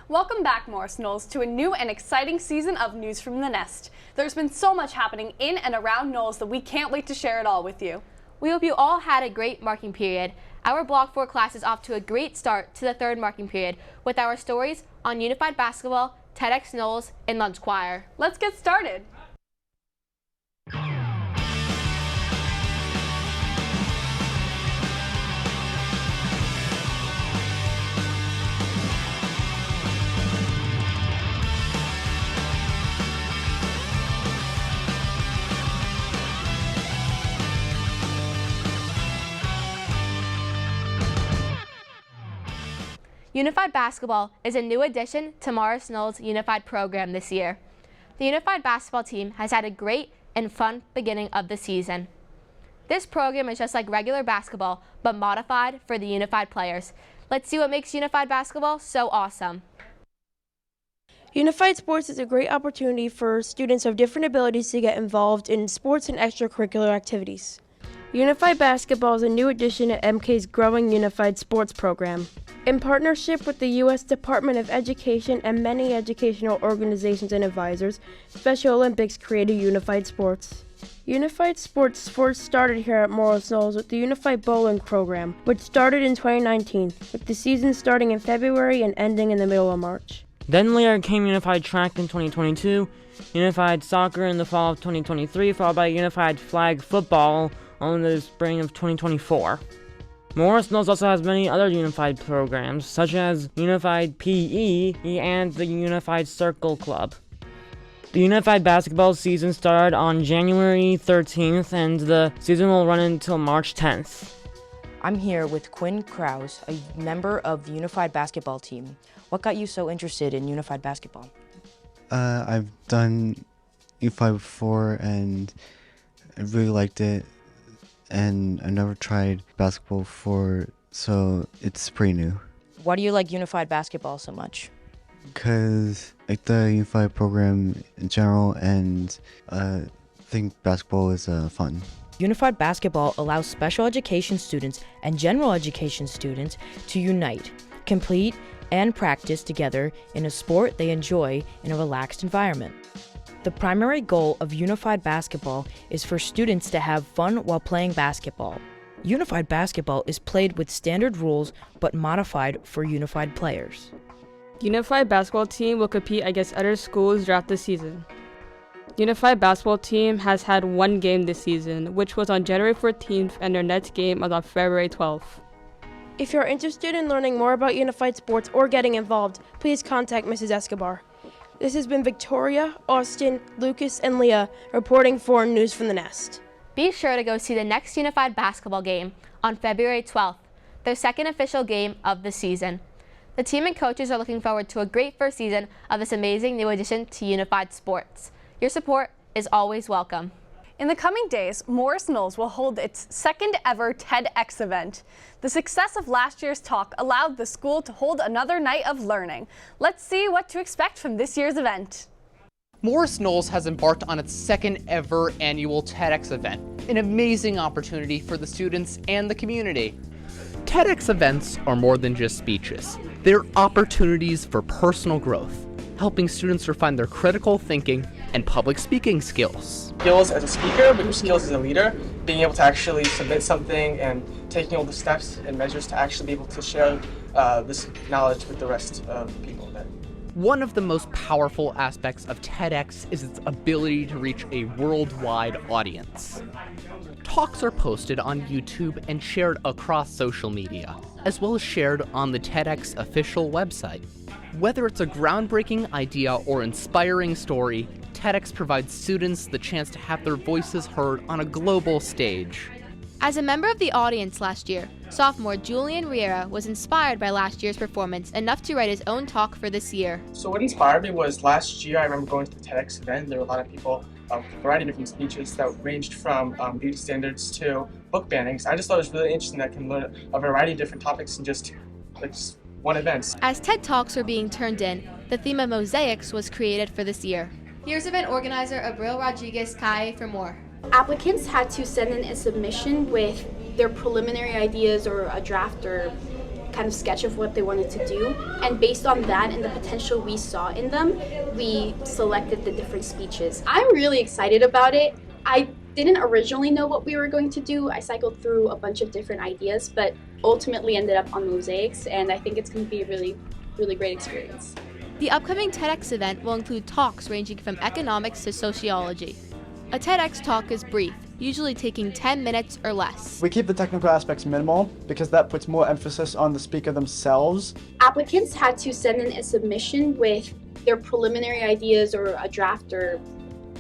Welcome back, Morris Knolls, to a new and exciting season of News from the Nest. There's been so much happening in and around Knolls that we can't wait to share it all with you. We hope you all had a great marking period. Our Block 4 class is off to a great start to the third marking period with our stories on Unified Basketball, TedX Knolls, and Lunch Choir. Let's get started. Unified Basketball is a new addition to Morris Knolls' Unified program this year. The Unified Basketball team has had a great and fun beginning of the season. This program is just like regular basketball, but modified for the Unified players. Let's see what makes Unified Basketball so awesome. Unified Sports is a great opportunity for students of different abilities to get involved in sports and extracurricular activities. Unified Basketball is a new addition to MK's growing Unified Sports program. In partnership with the U.S. Department of Education and many educational organizations and advisors, Special Olympics created Unified Sports. Unified Sports first started here at Morris Knolls with the Unified Bowling program, which started in 2019, with the season starting in February and ending in the middle of March. Then later came Unified Track in 2022, Unified Soccer in the fall of 2023, followed by Unified Flag Football in the spring of 2024. Morris Knolls also has many other unified programs, such as Unified PE and the Unified Circle Club. The Unified Basketball season started on January 13th, and the season will run until March 10th. I'm here with Quinn Krause, a member of the Unified Basketball team. What got you so interested in Unified Basketball? I've done Unified before, and I really liked it. And I never tried basketball before, so it's pretty new. Why do you like Unified Basketball so much? Because I like the Unified program in general, and I think basketball is fun. Unified Basketball allows special education students and general education students to unite, complete, and practice together in a sport they enjoy in a relaxed environment. The primary goal of Unified Basketball is for students to have fun while playing basketball. Unified Basketball is played with standard rules but modified for Unified players. Unified Basketball team will compete against other schools throughout the season. Unified Basketball team has had one game this season, which was on January 14th, and their next game was on February 12th. If you're interested in learning more about Unified Sports or getting involved, please contact Mrs. Escobar. This has been Victoria, Austin, Lucas, and Leah reporting for News from the Nest. Be sure to go see the next Unified Basketball game on February 12th, their second official game of the season. The team and coaches are looking forward to a great first season of this amazing new addition to Unified Sports. Your support is always welcome. In the coming days, Morris Knolls will hold its second ever TedX event. The success of last year's talk allowed the school to hold another night of learning. Let's see what to expect from this year's event. Morris Knolls has embarked on its second ever annual TEDx event, an amazing opportunity for the students and the community. TEDx events are more than just speeches. They're opportunities for personal growth, helping students refine their critical thinking and public speaking skills. Skills as a speaker, but your skills as a leader, being able to actually submit something and taking all the steps and measures to actually be able to share this knowledge with the rest of the people. One of the most powerful aspects of TEDx is its ability to reach a worldwide audience. Talks are posted on YouTube and shared across social media, as well as shared on the TEDx official website. Whether it's a groundbreaking idea or inspiring story, TEDx provides students the chance to have their voices heard on a global stage. As a member of the audience last year, sophomore Julian Riera was inspired by last year's performance enough to write his own talk for this year. So what inspired me was last year I remember going to the TEDx event. There were a lot of people with a variety of different speeches that ranged from beauty standards to book bannings. I just thought it was really interesting that I can learn a variety of different topics in just one event. As TED Talks were being turned in, the theme of mosaics was created for this year. Here's event organizer Abril Rodriguez-Calle for more. Applicants had to send in a submission with their preliminary ideas or a draft or kind of sketch of what they wanted to do. And based on that and the potential we saw in them, we selected the different speeches. I'm really excited about it. I didn't originally know what we were going to do. I cycled through a bunch of different ideas, but ultimately ended up on mosaics, and I think it's going to be a really, really great experience. The upcoming TEDx event will include talks ranging from economics to sociology. A TEDx talk is brief, usually taking 10 minutes or less. We keep the technical aspects minimal because that puts more emphasis on the speaker themselves. Applicants had to send in a submission with their preliminary ideas or a draft or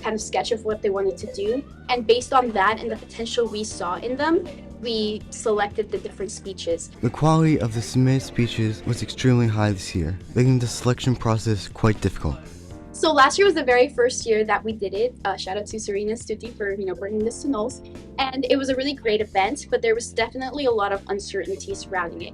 kind of sketch of what they wanted to do. And based on that and the potential we saw in them, we selected the different speeches. The quality of the submitted speeches was extremely high this year, making the selection process quite difficult. So last year was the very first year that we did it. Shout out to Serena Stuti for bringing this to Knolls. And it was a really great event, but there was definitely a lot of uncertainty surrounding it.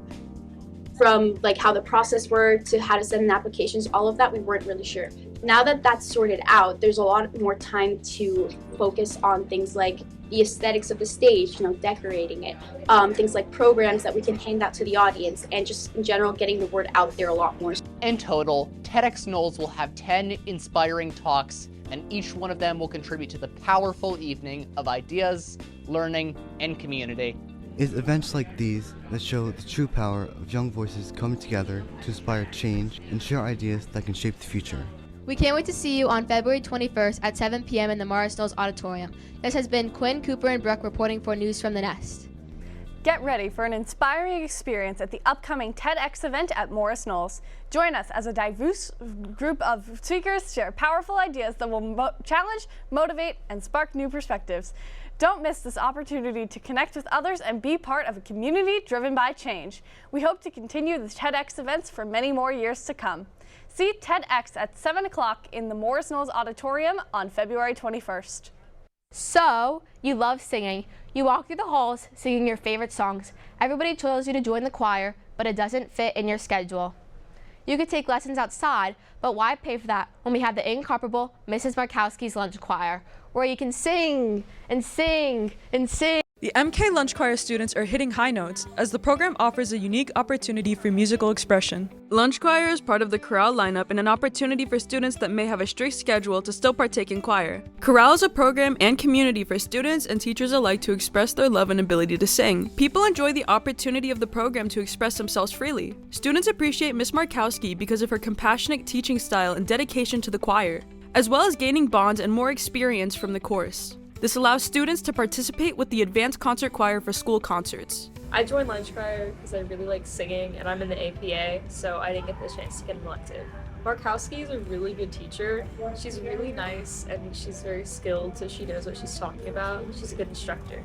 From like how the process worked to how to send in applications, all of that we weren't really sure. Now that that's sorted out, there's a lot more time to focus on things like the aesthetics of the stage, decorating it, things like programs that we can hand out to the audience, and just in general getting the word out there a lot more. In total, TEDx Knolls will have 10 inspiring talks, and each one of them will contribute to the powerful evening of ideas, learning, and community. It's events like these that show the true power of young voices coming together to inspire change and share ideas that can shape the future. We can't wait to see you on February 21st at 7 p.m. in the Morris Knolls Auditorium. This has been Quinn, Cooper, and Brooke reporting for News from the Nest. Get ready for an inspiring experience at the upcoming TEDx event at Morris Knolls. Join us as a diverse group of speakers share powerful ideas that will challenge, motivate, and spark new perspectives. Don't miss this opportunity to connect with others and be part of a community driven by change. We hope to continue the TEDx events for many more years to come. See TEDx at 7 o'clock in the Morris Knolls Auditorium on February 21st. So, you love singing. You walk through the halls singing your favorite songs. Everybody tells you to join the choir, but it doesn't fit in your schedule. You could take lessons outside, but why pay for that when we have the incomparable Mrs. Markowski's Lunch Choir, where you can sing and sing and sing. The MK Lunch Choir students are hitting high notes as the program offers a unique opportunity for musical expression. Lunch Choir is part of the chorale lineup and an opportunity for students that may have a strict schedule to still partake in choir. Chorale is a program and community for students and teachers alike to express their love and ability to sing. People enjoy the opportunity of the program to express themselves freely. Students appreciate Miss Markowski because of her compassionate teaching style and dedication to the choir, as well as gaining bonds and more experience from the course. This allows students to participate with the Advanced Concert Choir for school concerts. I joined Lunch Choir because I really like singing, and I'm in the APA, so I didn't get the chance to get elected. Markowski is a really good teacher. She's really nice, and she's very skilled, so she knows what she's talking about. She's a good instructor.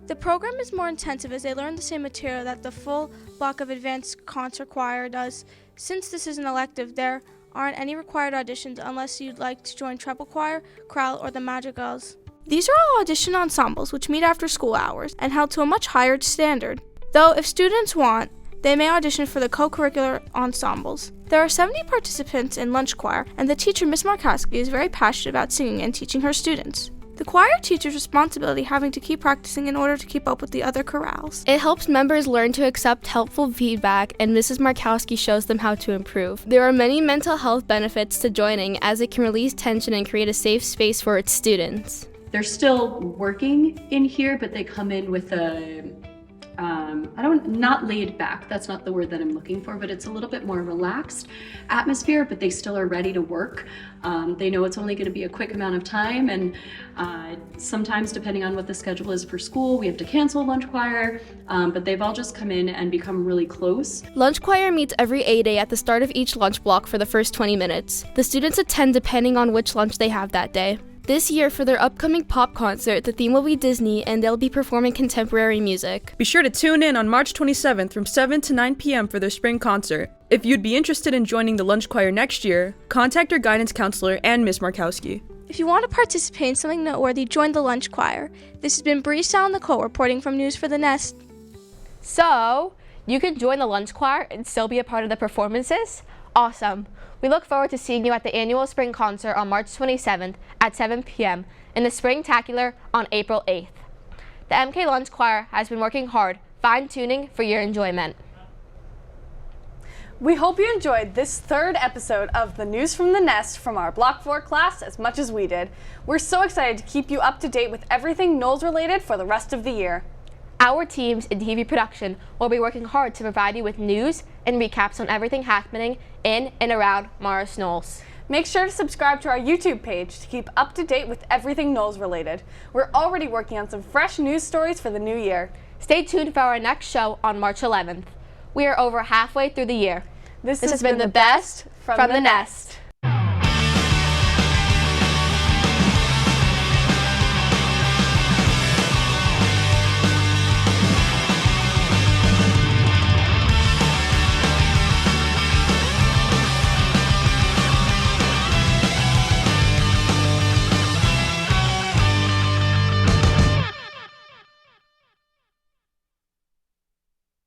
The program is more intensive as they learn the same material that the full block of Advanced Concert Choir does. Since this is an elective, there aren't any required auditions unless you'd like to join treble choir, chorale, or the madrigals. These are all audition ensembles which meet after school hours and held to a much higher standard. Though if students want, they may audition for the co-curricular ensembles. There are 70 participants in Lunch Choir, and the teacher, Miss Markowski, is very passionate about singing and teaching her students. The choir teacher's responsibility having to keep practicing in order to keep up with the other chorales. It helps members learn to accept helpful feedback, and Mrs. Markowski shows them how to improve. There are many mental health benefits to joining, as it can release tension and create a safe space for its students. They're still working in here, but they come in with a, not laid back, that's not the word that I'm looking for, but it's a little bit more relaxed atmosphere, but they still are ready to work. They know it's only going to be a quick amount of time, and sometimes depending on what the schedule is for school, we have to cancel Lunch Choir, but they've all just come in and become really close. Lunch Choir meets every A-Day at the start of each lunch block for the first 20 minutes. The students attend depending on which lunch they have that day. This year, for their upcoming pop concert, the theme will be Disney, and they'll be performing contemporary music. Be sure to tune in on March 27th from 7 to 9 p.m. for their spring concert. If you'd be interested in joining the Lunch Choir next year, contact your guidance counselor and Miss Markowski. If you want to participate in something noteworthy, join the Lunch Choir. This has been Bree Sal Nicole reporting from News for the Nest. So, you could join the Lunch Choir and still be a part of the performances? Awesome. We look forward to seeing you at the annual spring concert on March 27th at 7 p.m. and the Springtacular on April 8th. The MK Lunch Choir has been working hard, fine-tuning for your enjoyment. We hope you enjoyed this third episode of the News from the Nest from our Block 4 class as much as we did. We're so excited to keep you up to date with everything Knolls related for the rest of the year. Our teams in TV production will be working hard to provide you with news and recaps on everything happening in and around Morris Knolls. Make sure to subscribe to our YouTube page to keep up to date with everything Knolls related. We're already working on some fresh news stories for the new year. Stay tuned for our next show on March 11th. We are over halfway through the year. This has been the best from the Nest.